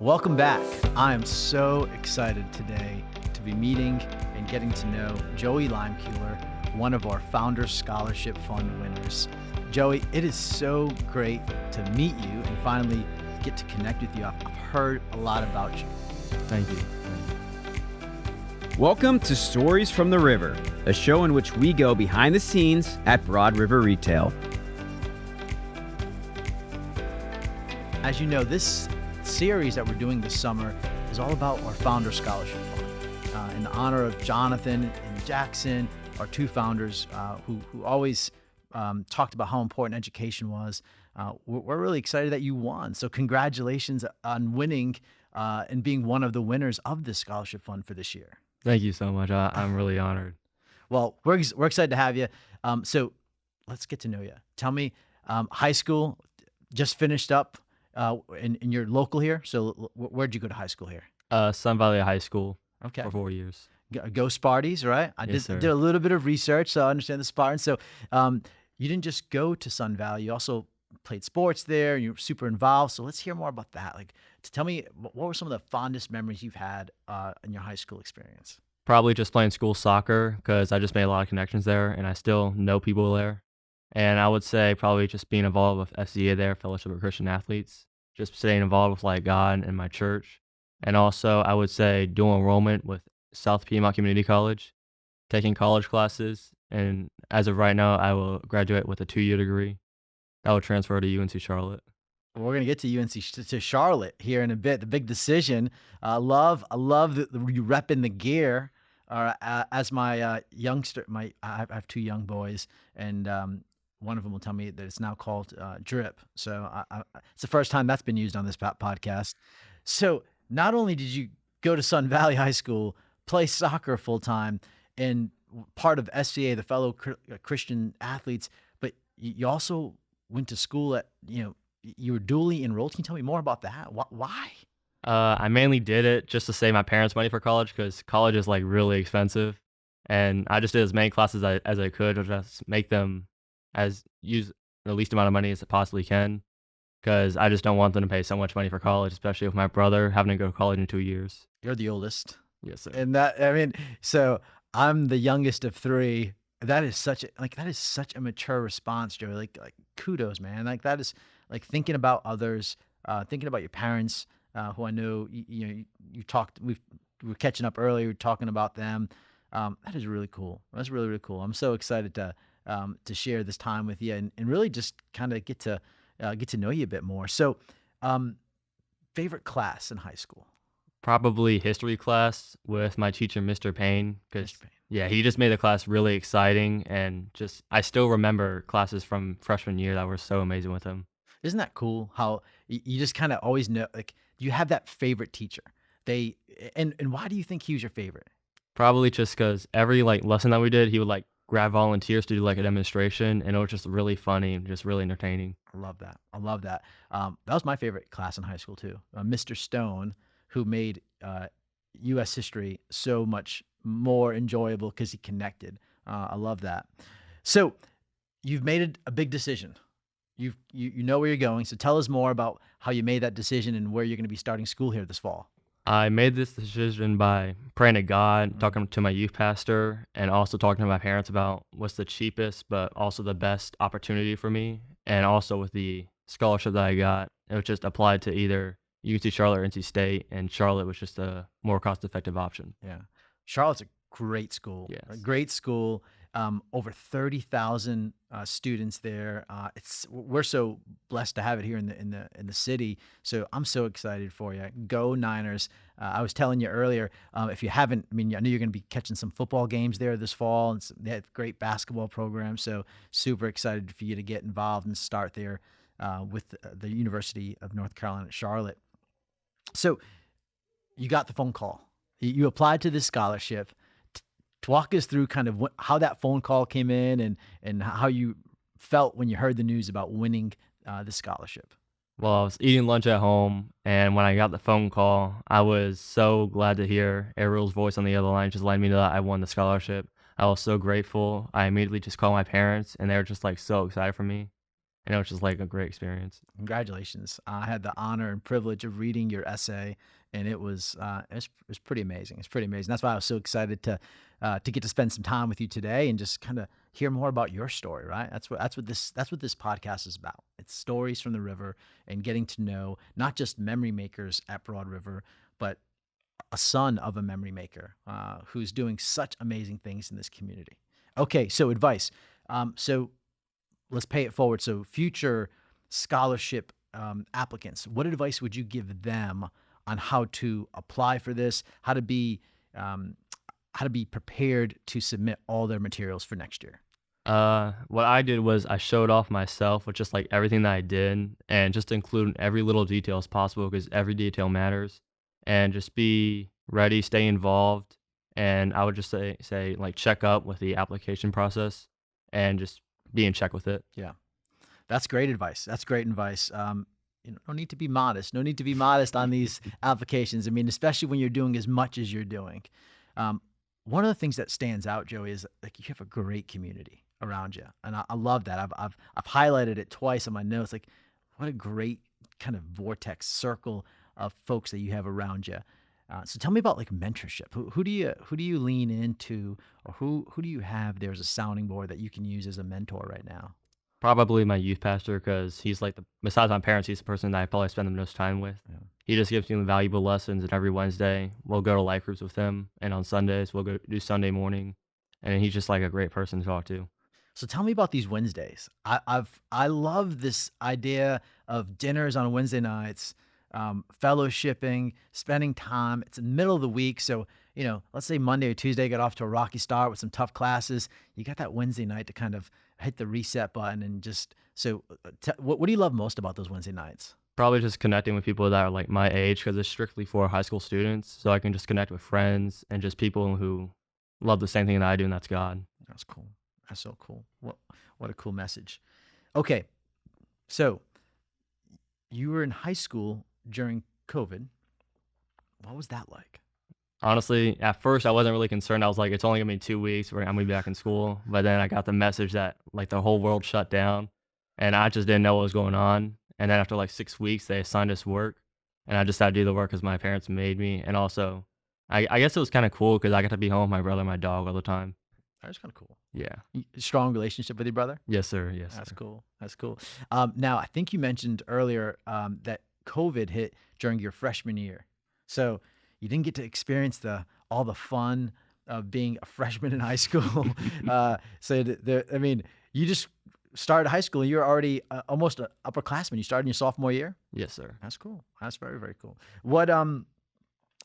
Welcome back. I am so excited today to be meeting and getting to know Joey Leimkuhler, one of our Founders Scholarship Fund winners. Joey, it is so great to meet you and finally get to connect with you. I've heard a lot about you. Thank you. Welcome to Stories from the River, a show in which we go behind the scenes at Broad River Retail. As you know, this series that we're doing this summer is all about our Founder Scholarship Fund. In honor of Jonathan and Jackson, our two founders who always talked about how important education was. We're really excited that you won. So congratulations on winning and being one of the winners of this scholarship fund for this year. Thank you so much. I'm really honored. Well, we're excited to have you. So let's get to know you. Tell me, high school just finished up in your local here. So where'd you go to high school here? Sun Valley High School Okay. for 4 years. Go Sparties, right? I Yes, did sir. a little bit of research, so I understand the Spartans. So you didn't just go to Sun Valley, you also played sports there, and you were super involved. So let's hear more about that. Like, tell me, what were some of the fondest memories you've had in your high school experience? Probably just playing school soccer because I just made a lot of connections there and I still know people there. And I would say probably just being involved with FCA there, Fellowship of Christian Athletes, just staying involved with like God and my church. And also I would say dual enrollment with South Piedmont Community College, taking college classes. And as of right now, I will graduate with a 2-year degree. I will transfer to UNC Charlotte. We're gonna get to UNC to Charlotte here in a bit. The big decision. I love you repping the gear. As my youngster, I have two young boys, and one of them will tell me that it's now called drip. So it's the first time that's been used on this podcast. So not only did you go to Sun Valley High School, play soccer full time, and part of SVA, the fellow Christian athletes, but you also went to school at, you were dually enrolled. Can you tell me more about that? Why? I mainly did it just to save my parents money for college because college is like really expensive. And I just did as many classes as I could to just make them use the least amount of money as I possibly can because I just don't want them to pay so much money for college, especially with my brother having to go to college in 2 years. You're the oldest. Yes, sir. And so I'm the youngest of three. That is such a mature response, Joey. Like kudos, man. Like that is like thinking about others, thinking about your parents, who I know you talked. We were catching up earlier, talking about them. That is really cool. That's really, really cool. I'm so excited to share this time with you and really just kind of get to know you a bit more. So, favorite class in high school? Probably history class with my teacher, Mr. Payne, because Mr. Payne. yeah, he just made the class really exciting and just I still remember classes from freshman year that were so amazing with him. Isn't that cool how you just kind of always know, like, you have that favorite teacher? And why do you think he was your favorite? Probably just because every like lesson that we did, he would like grab volunteers to do like a demonstration, and it was just really funny and just really entertaining. I love that. I love that. That was my favorite class in high school too. Mr. Stone, who made U.S. history so much more enjoyable because he connected. I love that. So you've made a big decision. You know where you're going. So tell us more about how you made that decision and where you're going to be starting school here this fall. I made this decision by praying to God, talking to my youth pastor, and also talking to my parents about what's the cheapest but also the best opportunity for me. And also with the scholarship that I got, it was just applied to either UNC Charlotte or NC State, and Charlotte was just a more cost-effective option. Yeah. Charlotte's a great school. Yes. A great school. Over 30,000 students there. We're so blessed to have it here in the city. So I'm so excited for you. Go Niners! I was telling you earlier, if you haven't, I know you're going to be catching some football games there this fall, and they have great basketball programs. So super excited for you to get involved and start there with the University of North Carolina at Charlotte. So you got the phone call. You applied to this scholarship. Walk us through kind of how that phone call came in and how you felt when you heard the news about winning the scholarship. Well, I was eating lunch at home, and when I got the phone call, I was so glad to hear Ariel's voice on the other line, just letting me know that I won the scholarship. I was so grateful. I immediately just called my parents, and they were just like so excited for me. and it was just like a great experience. Congratulations. I had the honor and privilege of reading your essay, and it was pretty amazing. It's pretty amazing. That's why I was so excited to get to spend some time with you today and just kind of hear more about your story. Right? That's what this podcast is about. It's stories from the river and getting to know not just memory makers at Broad River, but a son of a memory maker who's doing such amazing things in this community. Okay, so advice. So let's pay it forward. So future scholarship applicants, what advice would you give them on how to apply for this, um, how to be prepared to submit all their materials for next year? What I did was I showed off myself with just like everything that I did and just include every little detail as possible because every detail matters. And just be ready, stay involved. And I would just say like check up with the application process and just be in check with it. Yeah, that's great advice. That's great advice. No need to be modest. No need to be modest on these applications. I mean, especially when you're doing as much as you're doing. Um, One of the things that stands out, Joey, is like you have a great community around you, and I love that. I've highlighted it twice on my notes. Like, what a great kind of vortex circle of folks that you have around you. So tell me about like mentorship. Who do you lean into, or who do you have there as a sounding board that you can use as a mentor right now? Probably my youth pastor because he's like besides my parents, he's the person that I probably spend the most time with. Yeah. He just gives me valuable lessons, and every Wednesday we'll go to life groups with him, and on Sundays we'll go do Sunday morning, and he's just like a great person to talk to. So tell me about these Wednesdays. I love this idea of dinners on Wednesday nights, fellowshipping, spending time. It's the middle of the week, so let's say Monday or Tuesday got off to a rocky start with some tough classes. You got that Wednesday night to kind of hit the reset button and just so. What do you love most about those Wednesday nights? Probably just connecting with people that are like my age because it's strictly for high school students, so I can just connect with friends and just people who love the same thing that I do, and that's God. That's cool. That's so cool. What a cool message. Okay, so you were in high school during COVID. What was that like? Honestly, at first I wasn't really concerned. I was like, it's only gonna be 2 weeks. I'm gonna be back in school. But then I got the message that like the whole world shut down, and I just didn't know what was going on. And then after like 6 weeks, they assigned us work, and I just had to do the work because my parents made me. And also, I guess it was kind of cool because I got to be home with my brother, and my dog all the time. That's kind of cool. Yeah. Strong relationship with your brother. Yes, sir. Yes, That's sir. cool. That's cool. Now, I think you mentioned earlier that COVID hit during your freshman year, so you didn't get to experience the all the fun of being a freshman in high school. I mean, you just started high school and you're already almost an upperclassman. You started in your sophomore year. Yes, sir. That's cool. That's very, very cool. What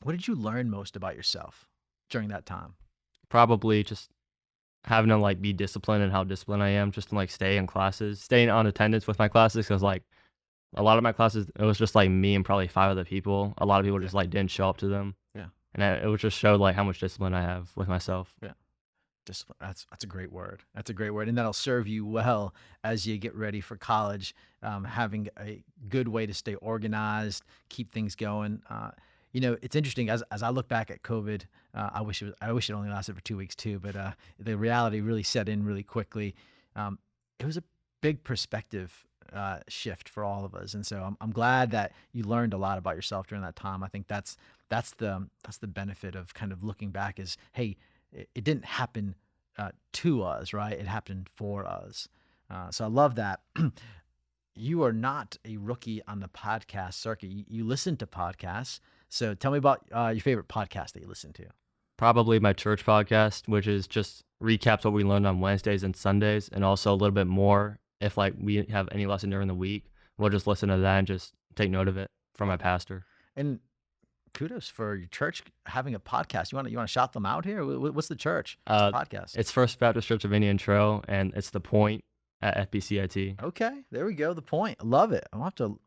did you learn most about yourself during that time? Probably just having to like be disciplined and how disciplined I am, just to like stay in classes, staying on attendance with my classes, because like a lot of my classes, it was just like me and probably five other people. A lot of people Yeah. just like didn't show up to them, Yeah. and it would just show like how much discipline I have with myself. Yeah. Discipline. That's a great word. That's a great word, and that'll serve you well as you get ready for college. Having a good way to stay organized, keep things going. It's interesting as I look back at COVID. I wish it only lasted for 2 weeks too, but the reality really set in really quickly. It was a big perspective shift for all of us, and so I'm glad that you learned a lot about yourself during that time. I think that's the benefit of kind of looking back is, hey, it didn't happen to us, right? It happened for us. So I love that. You are not a rookie on the podcast circuit. You listen to podcasts. So tell me about your favorite podcast that you listen to. Probably my church podcast, which is just recaps what we learned on Wednesdays and Sundays, and also a little bit more if like we have any lesson during the week. We'll just listen to that and just take note of it from my pastor. And kudos for your church having a podcast. You want to shout them out here? What's the church? What's the Uh, podcast? it's First Baptist Church of Indian Trail, and it's the Point at FBCIT. Okay, there we go. The point. I love it. I'll have to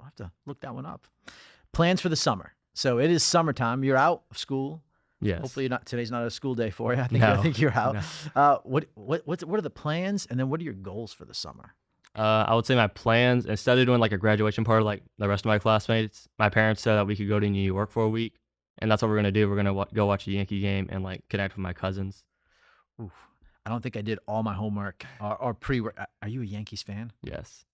look that one up. Plans for the summer. So it is summertime. You're out of school. Yes. Hopefully, today's not a school day for you. I No. think you're out. No. What are the plans, and then what are your goals for the summer? I would say my plans, instead of doing like a graduation party like the rest of my classmates, my parents said that we could go to New York for a week, and that's what we're gonna do. We're gonna go watch a Yankee game and like connect with my cousins. Oof. I don't think I did all my homework or pre-work. Are you a Yankees fan? Yes.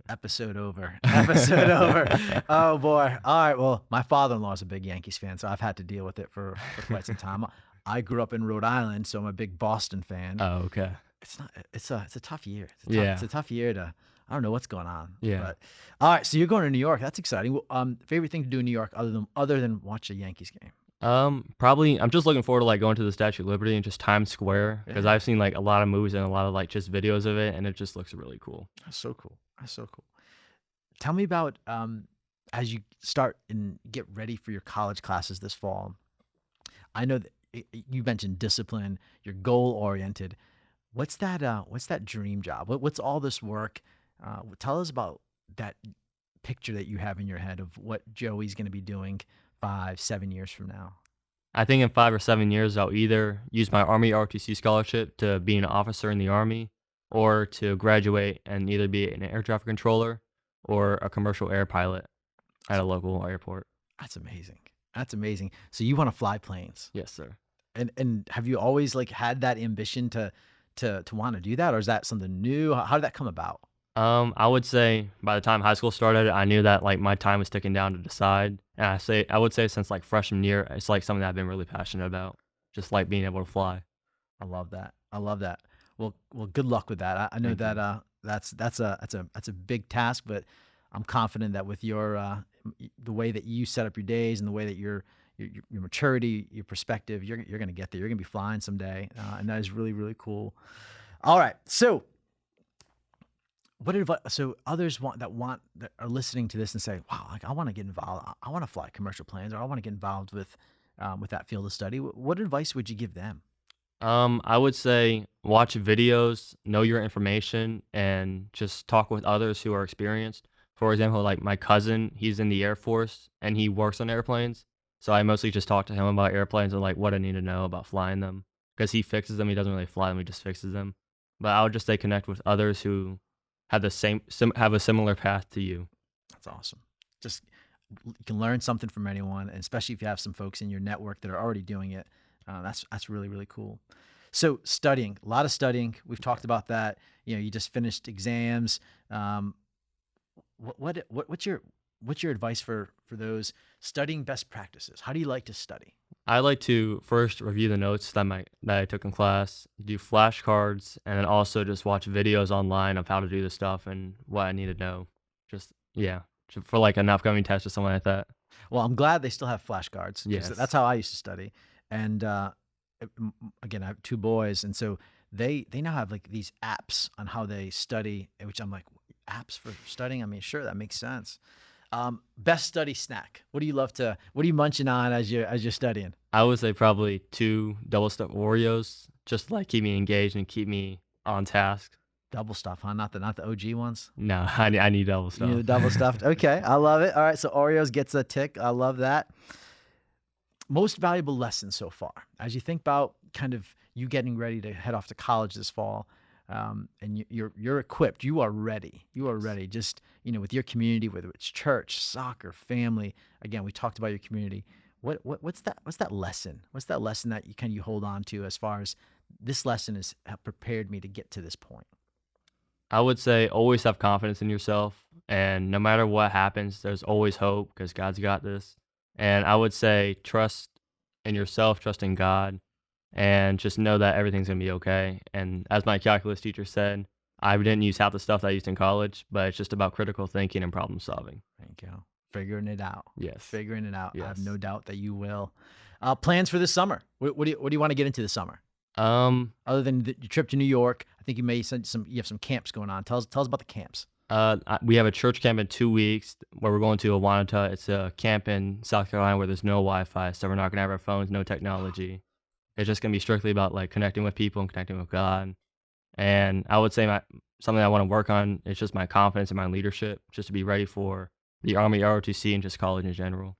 Episode over. Episode over. Oh boy. All right. Well, my father-in-law is a big Yankees fan, so I've had to deal with it for quite some time. I grew up in Rhode Island, so I'm a big Boston fan. Oh, okay. It's not. It's a tough year. It's Yeah. a tough year to. I don't know what's going on. Yeah. But all right. So you're going to New York. That's exciting. Well, favorite thing to do in New York other than watch a Yankees game? Probably I'm just looking forward to like going to the Statue of Liberty and just Times Square because Yeah. I've seen like a lot of movies and a lot of like just videos of it, and it just looks really cool. That's so cool. That's so cool. Tell me about as you start and get ready for your college classes this fall. I know that you mentioned discipline. You're goal oriented. What's that dream job? What's all this work? Tell us about that picture that you have in your head of what Joey's going to be doing 5, 7 years from now. I think in 5 or 7 years I'll either use my Army ROTC scholarship to be an officer in the Army, or to graduate and either be an air traffic controller or a commercial air pilot at That's, a local airport. that's amazing. That's amazing. So you want to fly planes, Yes, sir. and have you always like had that ambition to want to do that, or is that something new? How did that come about? I would say by the time high school started, I knew that like my time was ticking down to decide. And I would say since like freshman year, it's like something that I've been really passionate about, just like being able to fly. I love that. I love that. Good luck with that. I know Thank that you. that's a big task, but I'm confident that with your the way that you set up your days and the way that your maturity, your perspective, you're gonna get there. You're gonna be flying someday, and that is really really cool. All right, so what advice? So others that are listening to this and say, "Wow, like I want to get involved. I want to fly commercial planes, or I want to get involved with that field of study." What advice would you give them? I would say watch videos, know your information, and just talk with others who are experienced. For example, like my cousin, he's in the Air Force and he works on airplanes. So I mostly just talk to him about airplanes and like what I need to know about flying them because he fixes them. He doesn't really fly them; he just fixes them. But I would just say connect with others who have the have a similar path to you. That's awesome. Just you can learn something from anyone, and especially if you have some folks in your network that are already doing it. That's really really cool. So studying, a lot of studying. We've talked about that. You just finished exams. Um, what's your advice for those studying best practices? How do you like to study? I like to first review the notes that I took in class, do flashcards, and then also just watch videos online of how to do the stuff and what I need to know. Just yeah, for like an upcoming test or something like that. Well, I'm glad they still have flashcards because that's Yes. how I used to study. And again, I have two boys, and so they now have like these apps on how they study, which I'm like, apps for studying. I mean, sure, that makes sense. Best study snack. What do you love to? What are you munching on as you're studying? I would say probably two double stuffed Oreos, just to, like keep me engaged and keep me on task. Double stuff, huh? Not the OG ones. No, I need double You need the stuff. double stuffed. Okay, I love it. All right, so Oreos gets a tick. I love that. Most valuable lesson so far, as you think about kind of you getting ready to head off to college this fall, and you're equipped. You are ready. You are Yes. ready. Just with your community, whether it's church, soccer, family. Again, we talked about your community. What's that lesson? What's that lesson that you hold on to as far as this lesson has prepared me to get to this point? I would say always have confidence in yourself, and no matter what happens, there's always hope because God's got this. And I would say trust in yourself, trust in God, and just know that everything's gonna be okay. And as my calculus teacher said, I didn't use half the stuff that I used in college, but it's just about critical thinking and problem solving. Thank you. Figuring it out. Yes. Figuring it out. I have no Yes. doubt that you will. Plans for this summer. What do you want to get into this summer? Um, Other than your trip to New York, I think you may send some. You have some camps going on. Tell us about the camps. we have a church camp in 2 weeks where we're going to Awanata. It's a camp in South Carolina where there's no Wi-Fi, so we're not gonna have our phones, no technology. It's just gonna be strictly about like connecting with people and connecting with God. And I would say something I want to work on is just my confidence and my leadership, just to be ready for the Army ROTC and just college in general.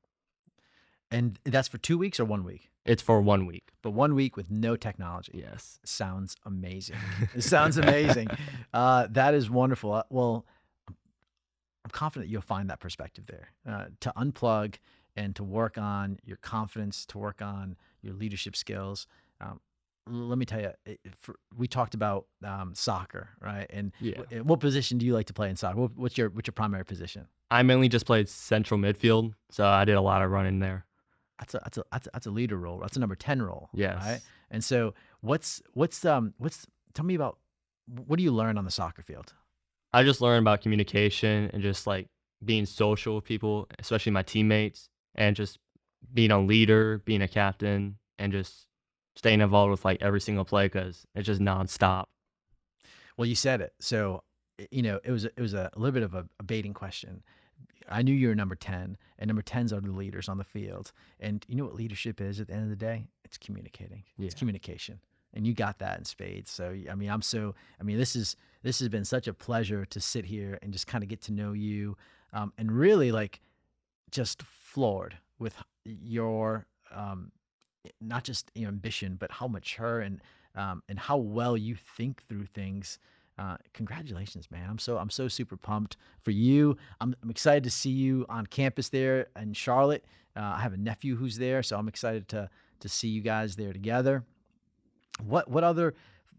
And that's for 2 weeks or 1 week, It's for 1 week. but 1 week with no technology. Yes. Sounds amazing. It sounds amazing. That is wonderful. Well, I'm confident you'll find that perspective there to unplug and to work on your confidence, to work on your leadership skills. Um, let me tell you, we talked about soccer, right? And Yeah. what position do you like to play in soccer? What's your primary position? I mainly just played central midfield, so I did a lot of running there. That's a leader role. That's a number 10 role, right? Yes. And so what's tell me about what do you learn on the soccer field? I just learned about communication and just like being social with people, especially my teammates, and just being a leader, being a captain, and just staying involved with like every single play because it's just nonstop. Well, you said it. So, it was a little bit of a baiting question. I knew you were number 10, and number 10s are the leaders on the field. And you know what leadership is at the end of the day? It's communicating. Yeah. It's communication. And you got that in spades. So, this has been such a pleasure to sit here and just kind of get to know you, and really like just floored with your not just ambition, but how mature and how well you think through things. Congratulations, man! I'm so super pumped for you. I'm excited to see you on campus there in Charlotte. I have a nephew who's there, so I'm excited to see you guys there together. What other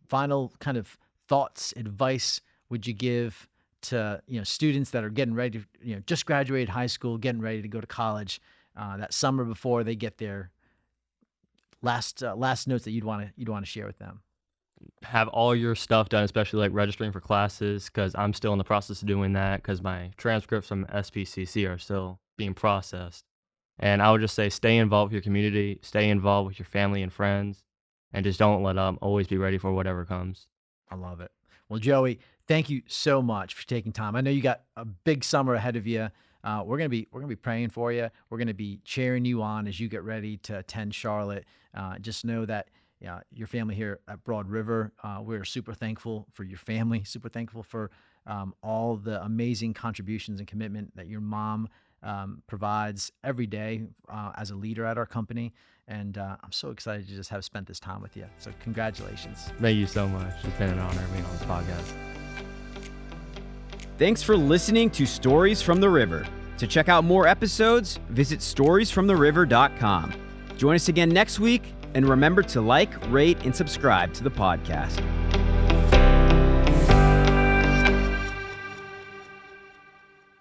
final kind of thoughts, advice would you give to students that are getting ready to just graduated high school, getting ready to go to college, that summer before they get their last notes that you'd want to share with them? Have all your stuff done, especially like registering for classes, because I'm still in the process of doing that because my transcripts from SPCC are still being processed. And I would just say stay involved with your community, stay involved with your family and friends, and just don't let up. Always be ready for whatever comes. I love it. Well, Joey, thank you so much for taking time. I know you got a big summer ahead of you. We're gonna be praying for you. We're gonna be cheering you on as you get ready to attend Charlotte. Just know that your family here at Broad River, we're super thankful for your family. Super thankful for all the amazing contributions and commitment that your mom provides every day as a leader at our company. And I'm so excited to just have spent this time with you. So congratulations. Thank you so much. It's been an honor being on this podcast. Thanks for listening to Stories from the River. To check out more episodes, visit storiesfromtheriver.com. Join us again next week, and remember to like, rate, and subscribe to the podcast.